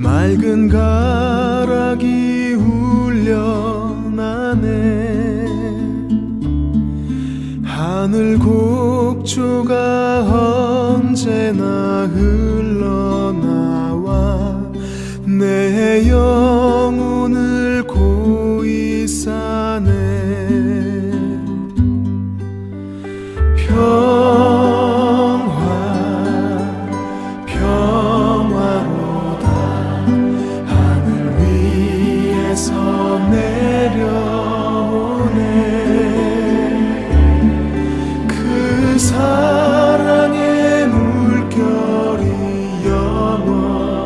맑은 가락이 울려나네. 하늘 곡조가 언제나 흘러나와 내 영혼을 고이 싸네. 평화로다. 하늘 위에서 내려오네. 그 사랑의 물결이 영원토록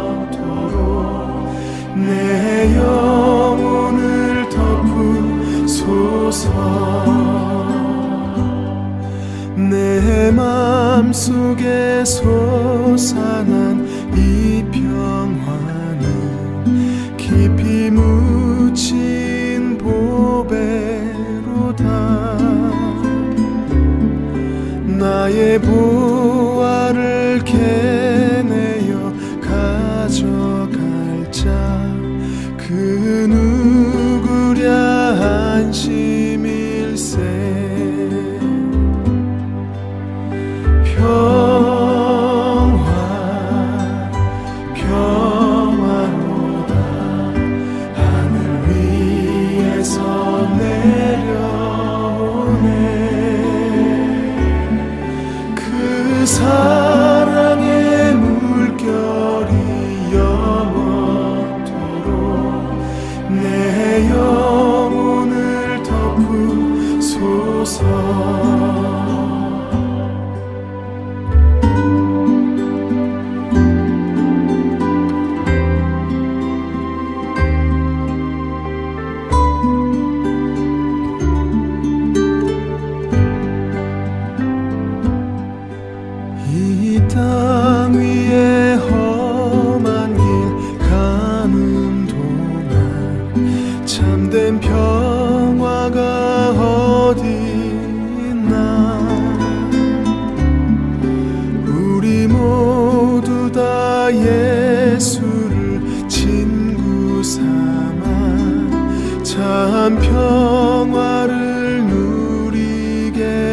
내 영혼을 덮으소서. 내 맘속에 솟아난 이 평화는 깊이 묻힌 보배로다. 나의 보화를 캐내어 가져갈 자 그 누구랴 안심일세. 평화로다. 하늘 위에서 내려오네. 그 사랑의 물결이 영원토록 내 영혼을 덮으소서. 이 땅 위에 험한 길 가는 동안 참된 평화가 어디 있나. 우리 모두 다 예수를 친구 삼아 참 평화를 누리겠네.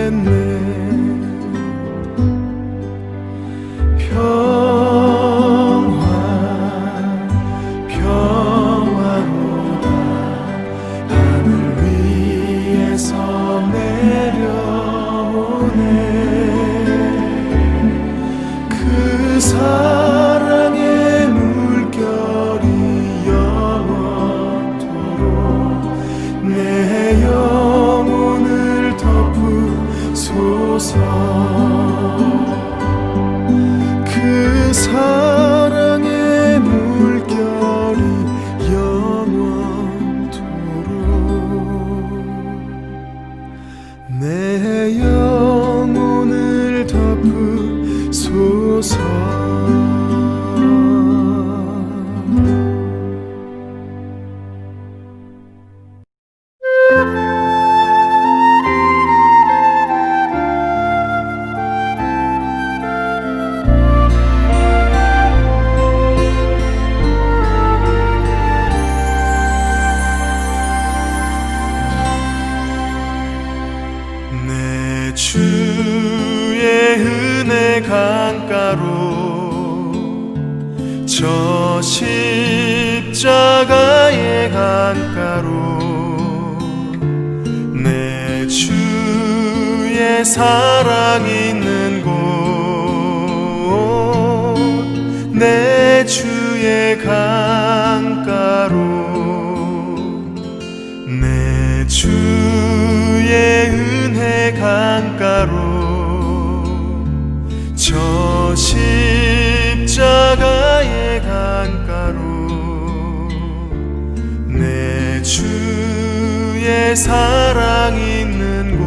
평화로다. 하늘 위에서 내려오네. 그 사랑의 물결이 영원토록 내 영혼을 덮으소서. 그 사랑의 물결이 영원토록 내 영혼을 덮으소서. 주의 은혜 강가로 저 십자가의 강가로 내 주의 사랑 있는 곳 내 주의 강가로 내 주의 은혜 강가로 저 십자가의 강가로 내 주의 사랑 있는 곳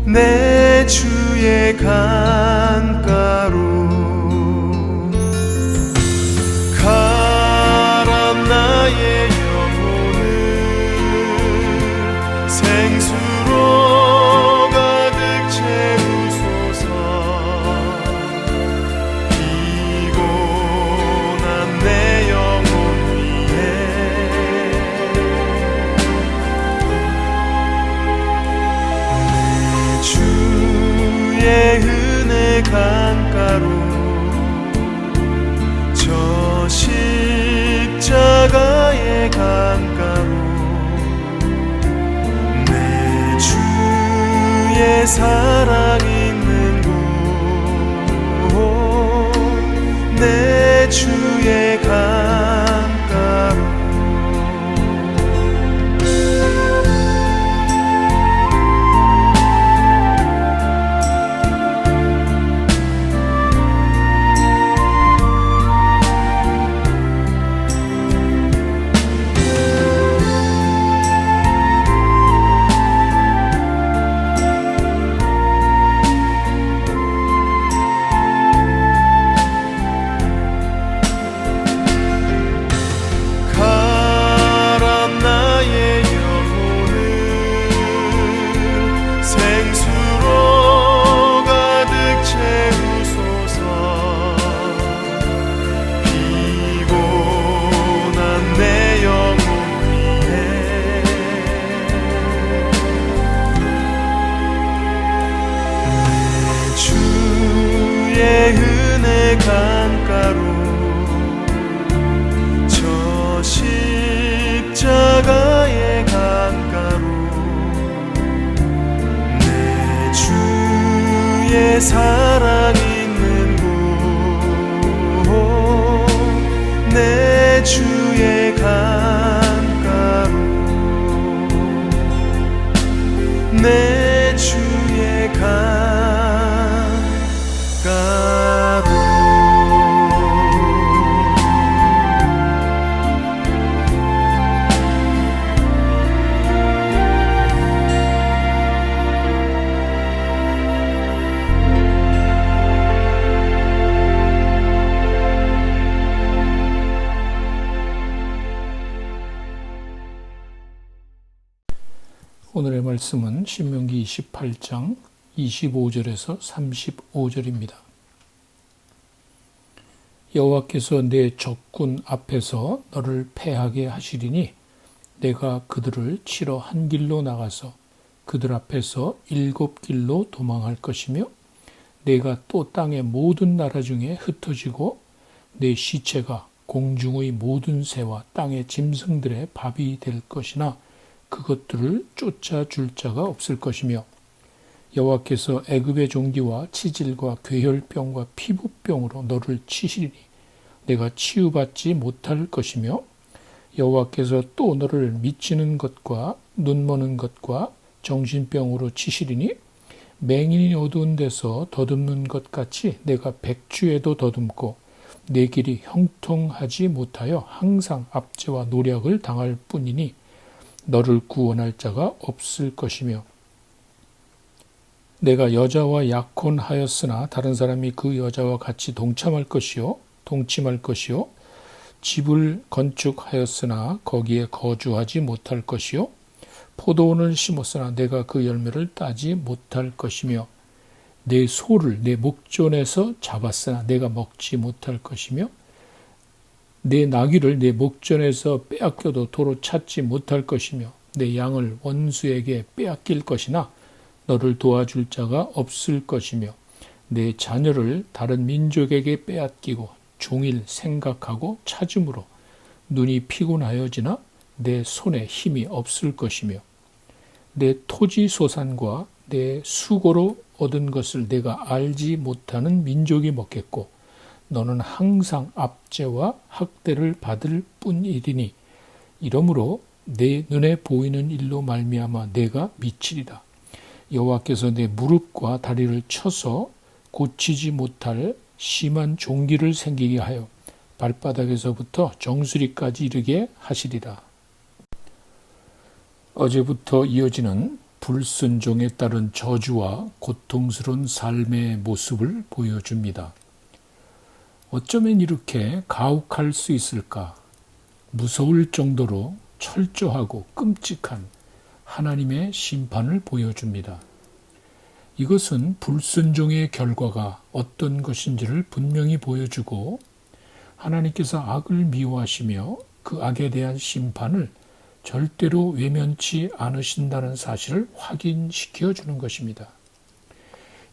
내 주의 강가로 가란 나의 영혼을 생수로 가득 채우소서. 이곳 나의 강가로 내 주의 사랑 있는 곳 내 주의 강가로 강가로 저 십자가의 강가로 내 주의 사랑 있는 곳 내 주의 강가로 내 주의 강가로 오늘의 말씀은 신명기 28장 25절에서 35절입니다. 여호와께서 내 적군 앞에서 너를 패하게 하시리니 내가 그들을 치러 한 길로 나가서 그들 앞에서 7길로 도망할 것이며 내가 또 땅의 모든 나라 중에 흩어지고 내 시체가 공중의 모든 새와 땅의 짐승들의 밥이 될 것이나 그것들을 쫓아줄 자가 없을 것이며 여호와께서 애굽의 종기와 치질과 괴혈병과 피부병으로 너를 치시리니 내가 치유받지 못할 것이며 여호와께서 또 너를 미치는 것과 눈머는 것과 정신병으로 치시리니 맹인이 어두운 데서 더듬는 것 같이 내가 백주에도 더듬고 내 길이 형통하지 못하여 항상 압제와 노략을 당할 뿐이니 너를 구원할 자가 없을 것이며 내가 여자와 약혼하였으나 다른 사람이 그 여자와 같이 동침할 것이요 집을 건축하였으나 거기에 거주하지 못할 것이요 포도원을 심었으나 내가 그 열매를 따지 못할 것이며 내 소를 내 목전에서 잡았으나 내가 먹지 못할 것이며 내 나귀를 내 목전에서 빼앗겨도 도로 찾지 못할 것이며 내 양을 원수에게 빼앗길 것이나 너를 도와줄 자가 없을 것이며 내 자녀를 다른 민족에게 빼앗기고 종일 생각하고 찾음으로 눈이 피곤하여지나 내 손에 힘이 없을 것이며 내 토지 소산과 내 수고로 얻은 것을 내가 알지 못하는 민족이 먹겠고 너는 항상 압제와 학대를 받을 뿐이리니 이러므로 내 눈에 보이는 일로 말미암아 내가 미치리라. 여호와께서 내 무릎과 다리를 쳐서 고치지 못할 심한 종기를 생기게 하여 발바닥에서부터 정수리까지 이르게 하시리라. 어제부터 이어지는 불순종에 따른 저주와 고통스러운 삶의 모습을 보여줍니다. 어쩌면 이렇게 가혹할 수 있을까? 무서울 정도로 철저하고 끔찍한 하나님의 심판을 보여줍니다. 이것은 불순종의 결과가 어떤 것인지를 분명히 보여주고 하나님께서 악을 미워하시며 그 악에 대한 심판을 절대로 외면치 않으신다는 사실을 확인시켜 주는 것입니다.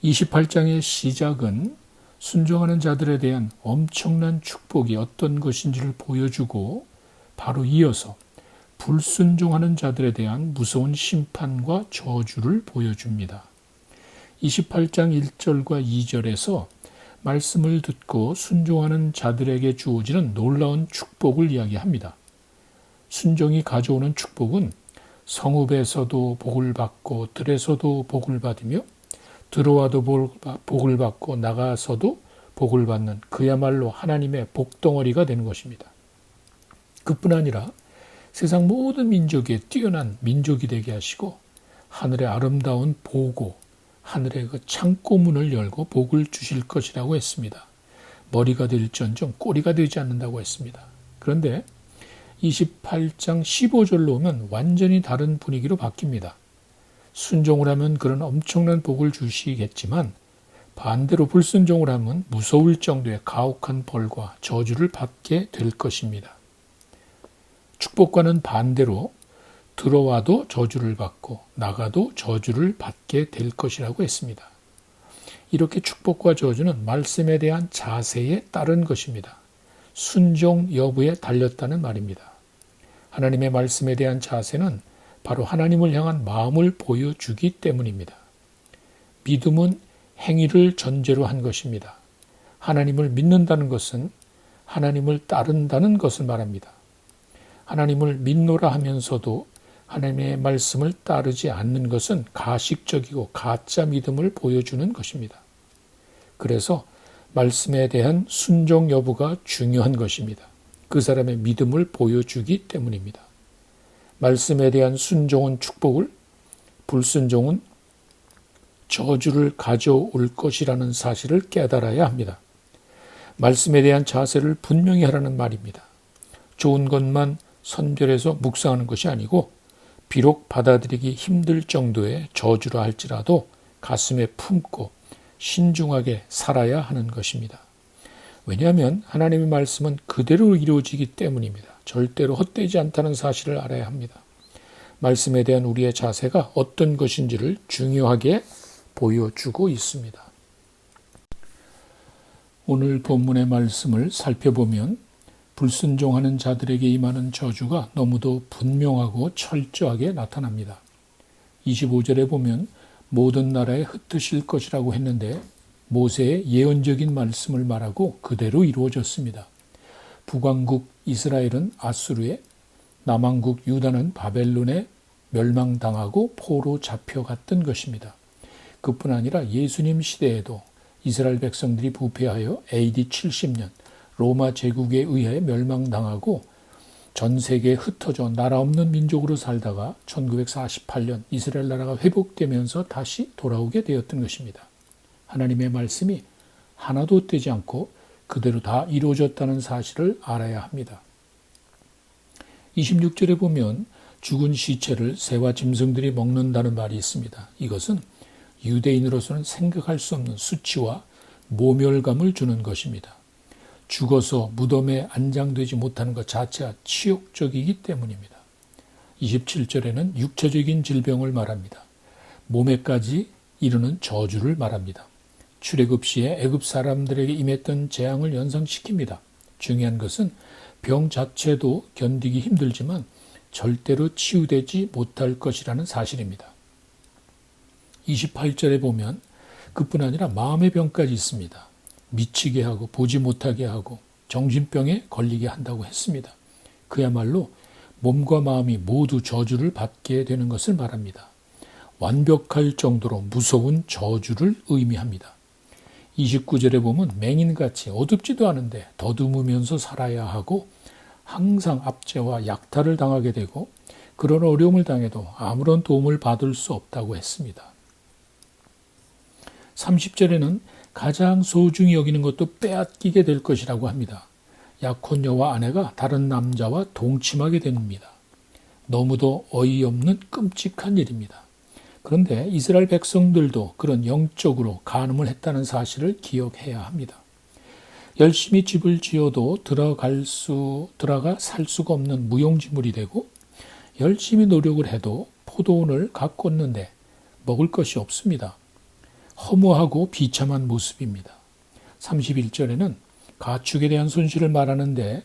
28장의 시작은 순종하는 자들에 대한 엄청난 축복이 어떤 것인지를 보여주고 바로 이어서 불순종하는 자들에 대한 무서운 심판과 저주를 보여줍니다. 28장 1절과 2절에서 말씀을 듣고 순종하는 자들에게 주어지는 놀라운 축복을 이야기합니다. 순종이 가져오는 축복은 성읍에서도 복을 받고 들에서도 복을 받으며 들어와도 복을 받고 나가서도 복을 받는 그야말로 하나님의 복덩어리가 되는 것입니다. 그뿐 아니라 세상 모든 민족에 뛰어난 민족이 되게 하시고 하늘의 아름다운 보고 하늘의 그 창고문을 열고 복을 주실 것이라고 했습니다. 머리가 될지언정 꼬리가 되지 않는다고 했습니다. 그런데 28장 15절로 오면 완전히 다른 분위기로 바뀝니다. 순종을 하면 그런 엄청난 복을 주시겠지만 반대로 불순종을 하면 무서울 정도의 가혹한 벌과 저주를 받게 될 것입니다. 축복과는 반대로 들어와도 저주를 받고 나가도 저주를 받게 될 것이라고 했습니다. 이렇게 축복과 저주는 말씀에 대한 자세에 따른 것입니다. 순종 여부에 달렸다는 말입니다. 하나님의 말씀에 대한 자세는 바로 하나님을 향한 마음을 보여주기 때문입니다. 믿음은 행위를 전제로 한 것입니다. 하나님을 믿는다는 것은 하나님을 따른다는 것을 말합니다. 하나님을 믿노라 하면서도 하나님의 말씀을 따르지 않는 것은 가식적이고 가짜 믿음을 보여주는 것입니다. 그래서 말씀에 대한 순종 여부가 중요한 것입니다. 그 사람의 믿음을 보여주기 때문입니다. 말씀에 대한 순종은 축복을, 불순종은 저주를 가져올 것이라는 사실을 깨달아야 합니다. 말씀에 대한 자세를 분명히 하라는 말입니다. 좋은 것만 선별해서 묵상하는 것이 아니고 비록 받아들이기 힘들 정도의 저주라 할지라도 가슴에 품고 신중하게 살아야 하는 것입니다. 왜냐하면 하나님의 말씀은 그대로 이루어지기 때문입니다. 절대로 헛되지 않다는 사실을 알아야 합니다. 말씀에 대한 우리의 자세가 어떤 것인지를 중요하게 보여주고 있습니다. 오늘 본문의 말씀을 살펴보면 불순종하는 자들에게 임하는 저주가 너무도 분명하고 철저하게 나타납니다. 25절에 보면 모든 나라에 흩으실 것이라고 했는데 모세의 예언적인 말씀을 말하고 그대로 이루어졌습니다. 북왕국 이스라엘은 아수르에, 남왕국 유다는 바벨론에 멸망당하고 포로 잡혀갔던 것입니다. 그뿐 아니라 예수님 시대에도 이스라엘 백성들이 부패하여 AD 70년 로마 제국에 의해 멸망당하고 전 세계에 흩어져 나라 없는 민족으로 살다가 1948년 이스라엘 나라가 회복되면서 다시 돌아오게 되었던 것입니다. 하나님의 말씀이 하나도 떼지 않고 그대로 다 이루어졌다는 사실을 알아야 합니다. 26절에 보면 죽은 시체를 새와 짐승들이 먹는다는 말이 있습니다. 이것은 유대인으로서는 생각할 수 없는 수치와 모멸감을 주는 것입니다. 죽어서 무덤에 안장되지 못하는 것 자체가 치욕적이기 때문입니다. 27절에는 육체적인 질병을 말합니다. 몸에까지 이르는 저주를 말합니다. 출애굽 시에 애굽 사람들에게 임했던 재앙을 연상시킵니다. 중요한 것은 병 자체도 견디기 힘들지만 절대로 치유되지 못할 것이라는 사실입니다. 28절에 보면 그뿐 아니라 마음의 병까지 있습니다. 미치게 하고 보지 못하게 하고 정신병에 걸리게 한다고 했습니다. 그야말로 몸과 마음이 모두 저주를 받게 되는 것을 말합니다. 완벽할 정도로 무서운 저주를 의미합니다. 29절에 보면 맹인같이 어둡지도 않은데 더듬으면서 살아야 하고 항상 압제와 약탈을 당하게 되고 그런 어려움을 당해도 아무런 도움을 받을 수 없다고 했습니다. 30절에는 가장 소중히 여기는 것도 빼앗기게 될 것이라고 합니다. 약혼녀와 아내가 다른 남자와 동침하게 됩니다. 너무도 어이없는 끔찍한 일입니다. 그런데 이스라엘 백성들도 그런 영적으로 간음을 했다는 사실을 기억해야 합니다. 열심히 집을 지어도 들어가 살 수가 없는 무용지물이 되고 열심히 노력을 해도 포도원을 가꿨는데 먹을 것이 없습니다. 허무하고 비참한 모습입니다. 31절에는 가축에 대한 손실을 말하는데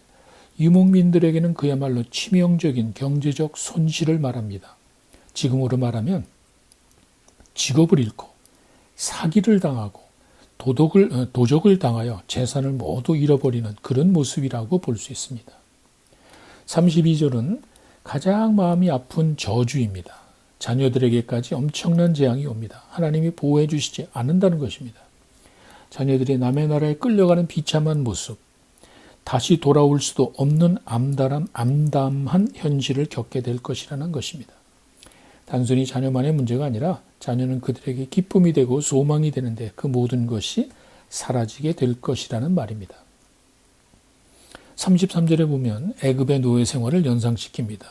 유목민들에게는 그야말로 치명적인 경제적 손실을 말합니다. 지금으로 말하면 직업을 잃고 사기를 당하고 도적을 당하여 재산을 모두 잃어버리는 그런 모습이라고 볼 수 있습니다. 32절은 가장 마음이 아픈 저주입니다. 자녀들에게까지 엄청난 재앙이 옵니다. 하나님이 보호해 주시지 않는다는 것입니다. 자녀들이 남의 나라에 끌려가는 비참한 모습, 다시 돌아올 수도 없는 암담한 현실을 겪게 될 것이라는 것입니다. 단순히 자녀만의 문제가 아니라 자녀는 그들에게 기쁨이 되고 소망이 되는데 그 모든 것이 사라지게 될 것이라는 말입니다. 33절에 보면 애굽의 노예 생활을 연상시킵니다.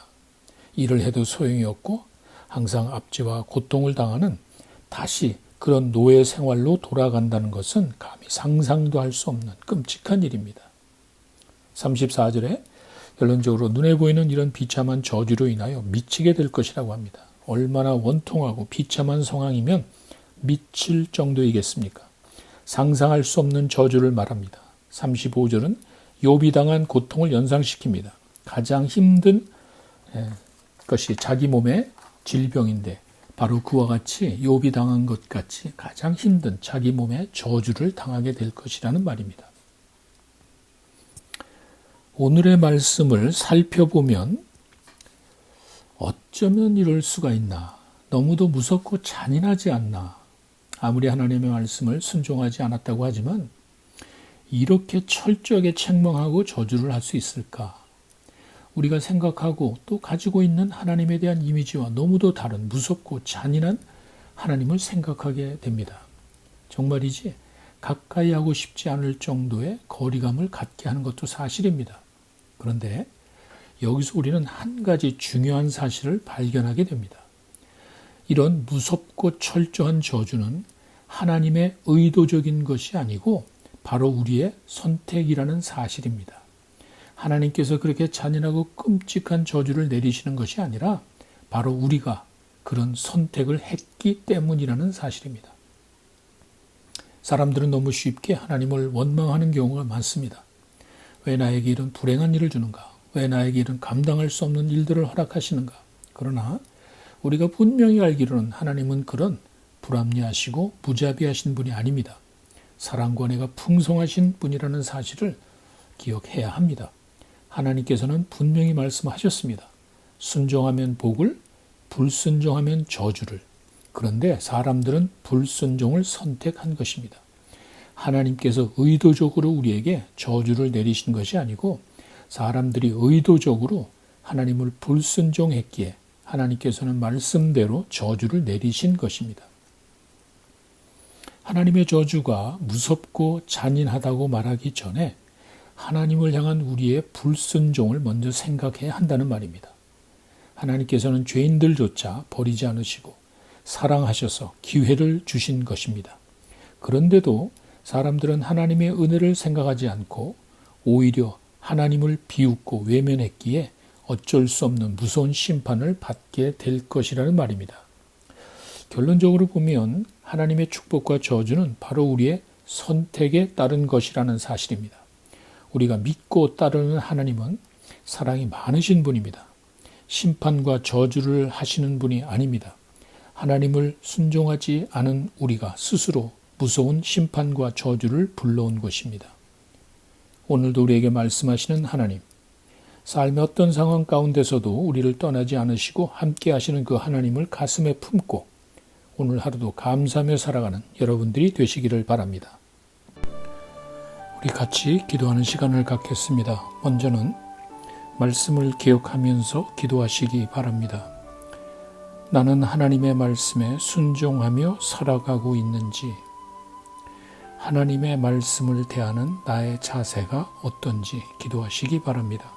일을 해도 소용이 없고 항상 압제와 고통을 당하는 다시 그런 노예 생활로 돌아간다는 것은 감히 상상도 할 수 없는 끔찍한 일입니다. 34절에 결론적으로 눈에 보이는 이런 비참한 저주로 인하여 미치게 될 것이라고 합니다. 얼마나 원통하고 비참한 상황이면 미칠 정도이겠습니까? 상상할 수 없는 저주를 말합니다. 35절은 욥이 당한 고통을 연상시킵니다. 가장 힘든 것이 자기 몸의 질병인데 바로 그와 같이 욥이 당한 것 같이 가장 힘든 자기 몸의 저주를 당하게 될 것이라는 말입니다. 오늘의 말씀을 살펴보면 어쩌면 이럴 수가 있나? 너무도 무섭고 잔인하지 않나? 아무리 하나님의 말씀을 순종하지 않았다고 하지만 이렇게 철저하게 책망하고 저주를 할 수 있을까? 우리가 생각하고 또 가지고 있는 하나님에 대한 이미지와 너무도 다른 무섭고 잔인한 하나님을 생각하게 됩니다. 정말이지 가까이 하고 싶지 않을 정도의 거리감을 갖게 하는 것도 사실입니다. 그런데 여기서 우리는 한 가지 중요한 사실을 발견하게 됩니다. 이런 무섭고 철저한 저주는 하나님의 의도적인 것이 아니고 바로 우리의 선택이라는 사실입니다. 하나님께서 그렇게 잔인하고 끔찍한 저주를 내리시는 것이 아니라 바로 우리가 그런 선택을 했기 때문이라는 사실입니다. 사람들은 너무 쉽게 하나님을 원망하는 경우가 많습니다. 왜 나에게 이런 불행한 일을 주는가? 왜 나에게 이런 감당할 수 없는 일들을 허락하시는가? 그러나 우리가 분명히 알기로는 하나님은 그런 불합리하시고 무자비하신 분이 아닙니다. 사랑과 은혜가 풍성하신 분이라는 사실을 기억해야 합니다. 하나님께서는 분명히 말씀하셨습니다. 순종하면 복을, 불순종하면 저주를. 그런데 사람들은 불순종을 선택한 것입니다. 하나님께서 의도적으로 우리에게 저주를 내리신 것이 아니고 사람들이 의도적으로 하나님을 불순종했기에 하나님께서는 말씀대로 저주를 내리신 것입니다. 하나님의 저주가 무섭고 잔인하다고 말하기 전에 하나님을 향한 우리의 불순종을 먼저 생각해야 한다는 말입니다. 하나님께서는 죄인들조차 버리지 않으시고 사랑하셔서 기회를 주신 것입니다. 그런데도 사람들은 하나님의 은혜를 생각하지 않고 오히려 하나님을 비웃고 외면했기에 어쩔 수 없는 무서운 심판을 받게 될 것이라는 말입니다. 결론적으로 보면 하나님의 축복과 저주는 바로 우리의 선택에 따른 것이라는 사실입니다. 우리가 믿고 따르는 하나님은 사랑이 많으신 분입니다. 심판과 저주를 하시는 분이 아닙니다. 하나님을 순종하지 않은 우리가 스스로 무서운 심판과 저주를 불러온 것입니다. 오늘도 우리에게 말씀하시는 하나님, 삶의 어떤 상황 가운데서도 우리를 떠나지 않으시고 함께 하시는 그 하나님을 가슴에 품고 오늘 하루도 감사하며 살아가는 여러분들이 되시기를 바랍니다. 우리 같이 기도하는 시간을 갖겠습니다. 먼저는 말씀을 기억하면서 기도하시기 바랍니다. 나는 하나님의 말씀에 순종하며 살아가고 있는지, 하나님의 말씀을 대하는 나의 자세가 어떤지 기도하시기 바랍니다.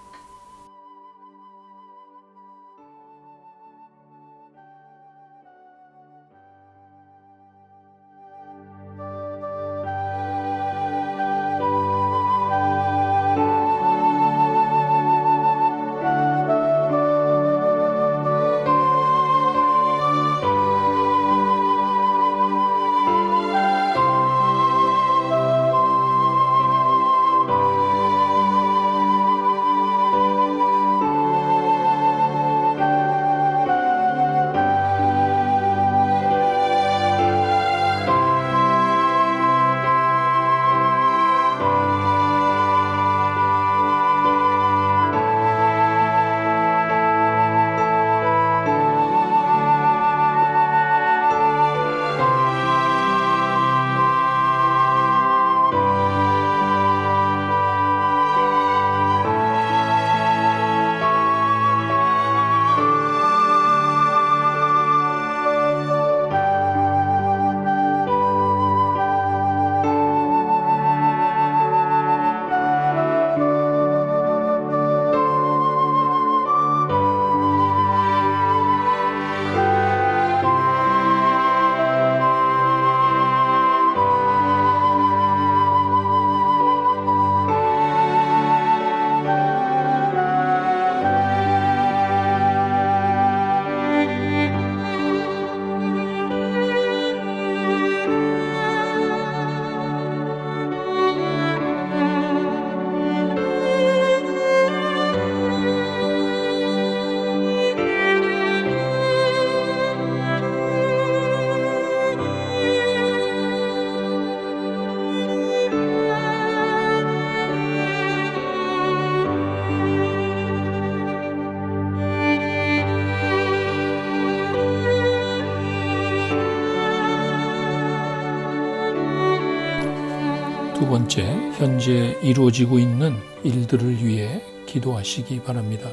번째, 현재 이루어지고 있는 일들을 위해 기도하시기 바랍니다.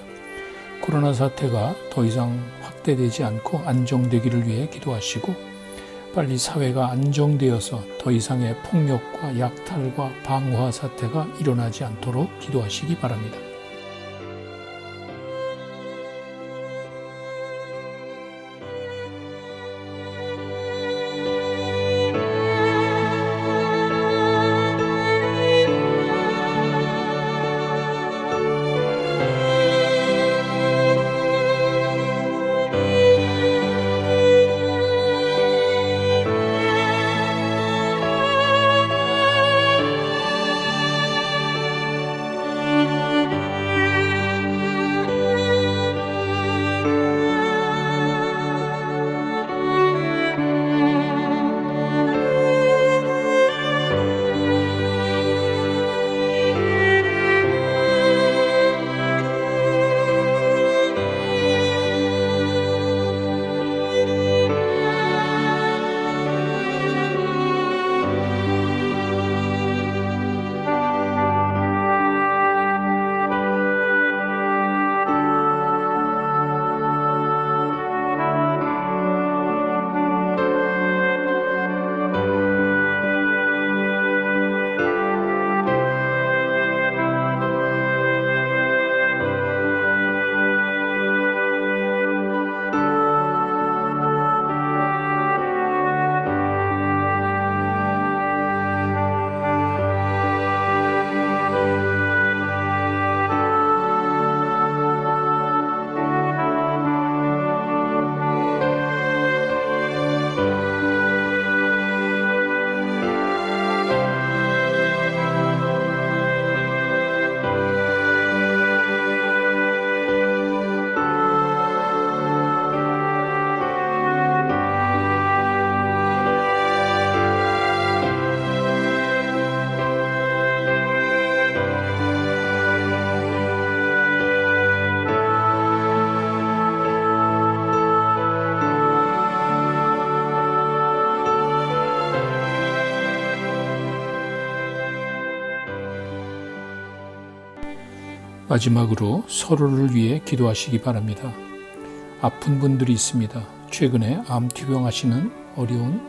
코로나 사태가 더 이상 확대되지 않고 안정되기를 위해 기도하시고, 빨리 사회가 안정되어서 더 이상의 폭력과 약탈과 방화 사태가 일어나지 않도록 기도하시기 바랍니다. 마지막으로 서로를 위해 기도하시기 바랍니다. 아픈 분들이 있습니다. 최근에 암 투병하시는 어려운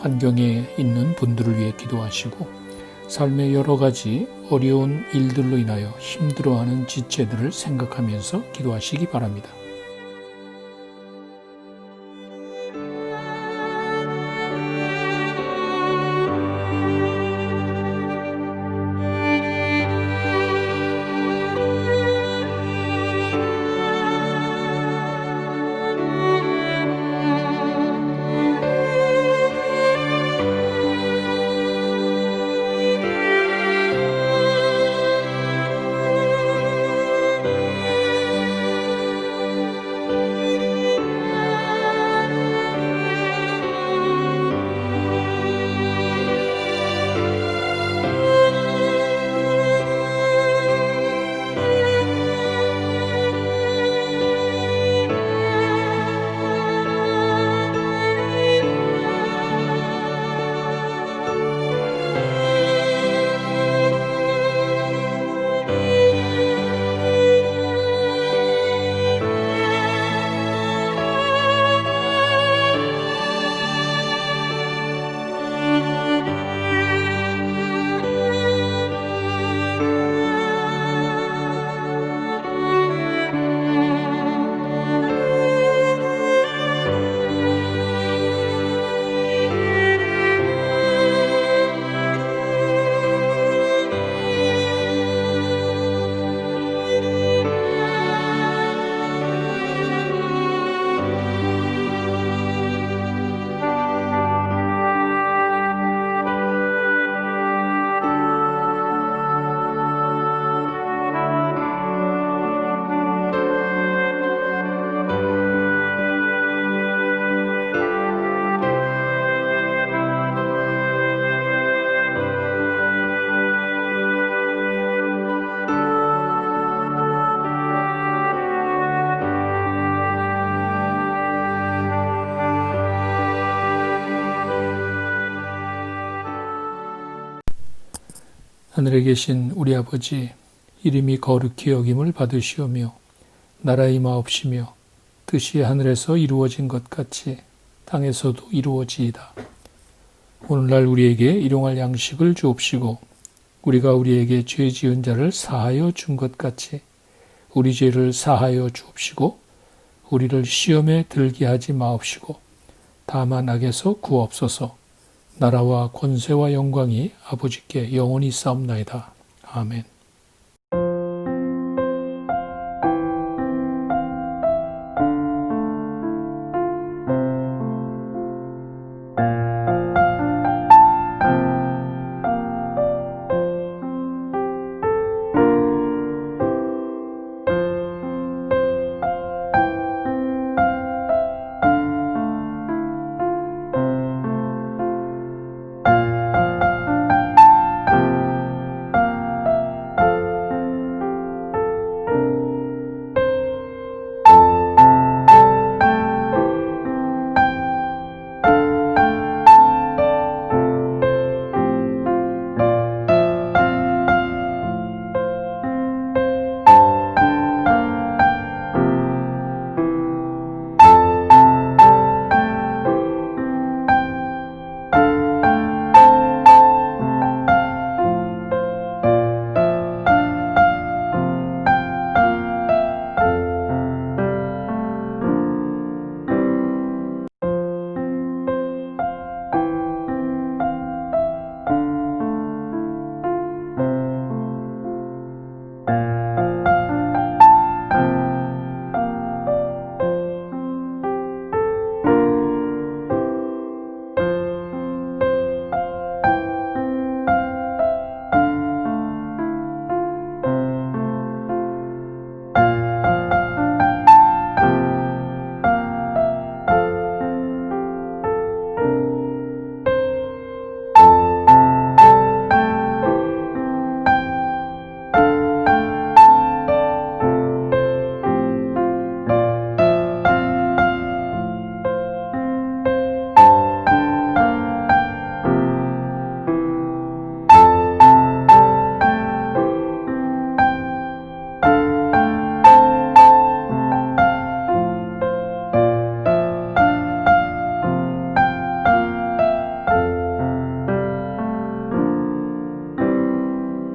환경에 있는 분들을 위해 기도하시고, 삶의 여러 가지 어려운 일들로 인하여 힘들어하는 지체들을 생각하면서 기도하시기 바랍니다. 하늘에 계신 우리 아버지, 이름이 거룩히 여김을 받으시오며 나라의 임하옵시며 뜻이 하늘에서 이루어진 것 같이 땅에서도 이루어지이다. 오늘날 우리에게 일용할 양식을 주옵시고 우리가 우리에게 죄 지은 자를 사하여 준 것 같이 우리 죄를 사하여 주옵시고 우리를 시험에 들게 하지 마옵시고 다만 악에서 구하옵소서. 나라와 권세와 영광이 아버지께 영원히 싸움나이다. 아멘.